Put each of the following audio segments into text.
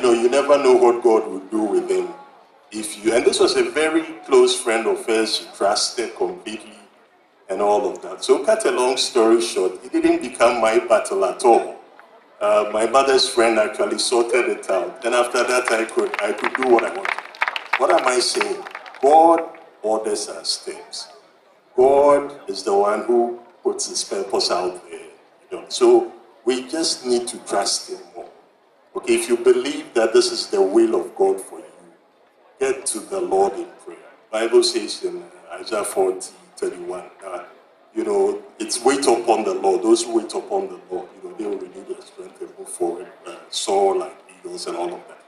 you never know what God will do with him. And this was a very close friend of hers, she trusted completely and all of that. So cut a long story short, it didn't become my battle at all. My mother's friend actually sorted it out. Then after that, I could do what I wanted. What am I saying? God orders our steps. God is the one who puts his purpose out there. So we just need to trust him more. Okay, if you believe that this is the will of God for you, get to the Lord in prayer. Bible says in Isaiah 40:31, it's wait upon the Lord. Those who wait upon the Lord, they will renew their strength and move forward, soar like eagles and all of that.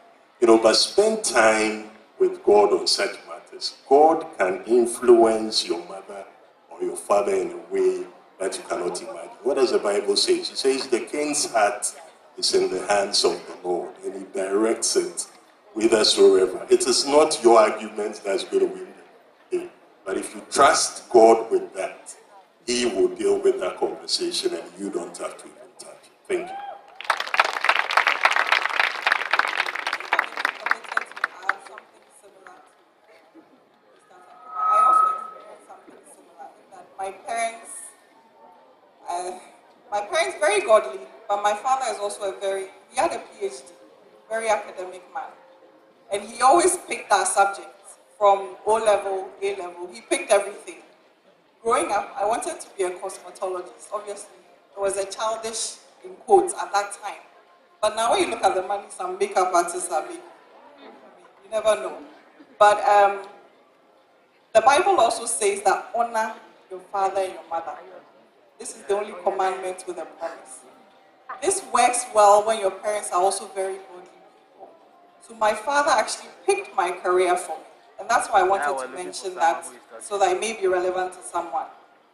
But spend time with God on such matters. God can influence your mother or your father in a way that you cannot imagine. What does the Bible say? It says the king's heart is in the hands of the Lord, and he directs it whithersoever. It is not your argument that's going to win the day. But if you trust God with that, he will deal with that conversation and you don't have to even touch it. Thank you. I also experienced something similar in that my parents very godly, but my father is also he had a PhD, very academic man. And he always picked our subjects from O-level, A-level. He picked everything. Growing up, I wanted to be a cosmetologist. Obviously, it was a childish, in quotes, at that time. But now when you look at the money some makeup artists are making, you never know. But the Bible also says that honor your father and your mother. This is the only commandment with a promise. This works well when your parents are also very godly people. So my father actually picked my career for me. And that's why I wanted to mention that, so that it may be relevant to someone.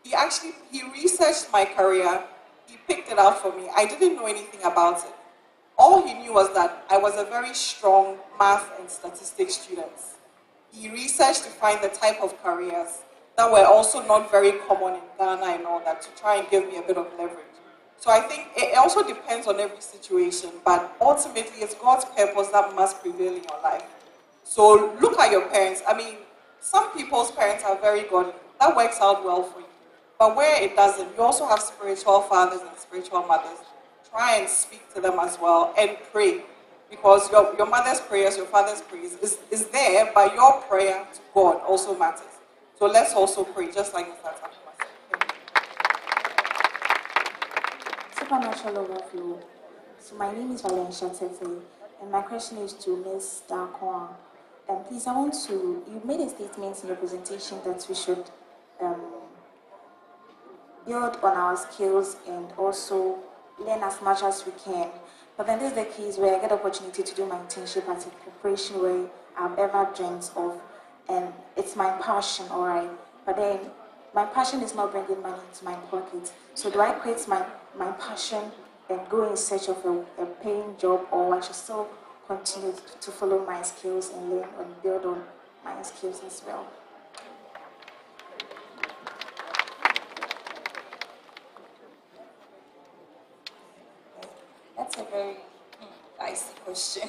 He researched my career, he picked it out for me. I didn't know anything about it. All he knew was that I was a very strong math and statistics student. He researched to find the type of careers that were also not very common in Ghana and all that, to try and give me a bit of leverage. So I think it also depends on every situation, but ultimately it's God's purpose that must prevail in your life. So look at your parents. I mean, some people's parents are very godly. That works out well for you. But where it doesn't, you also have spiritual fathers and spiritual mothers. Try and speak to them as well and pray. Because your mother's prayers, your father's prayers is there, but your prayer to God also matters. So let's also pray, just like Mr. Takuma said. Supernatural overflow. So my name is Valencia Tete, and my question is to Ms. Darkwan. Please, you made a statement in your presentation that we should build on our skills and also learn as much as we can. But then this is the case where I get the opportunity to do my internship at a corporation where I've ever dreamt of, and it's my passion, all right. But then my passion is not bringing money into my pocket. So do I quit my passion and go in search of a paying job, or I should still continue to follow my skills and learn and build on my skills as well? That's a very dicey question.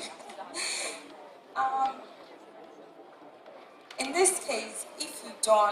In this case, if you don't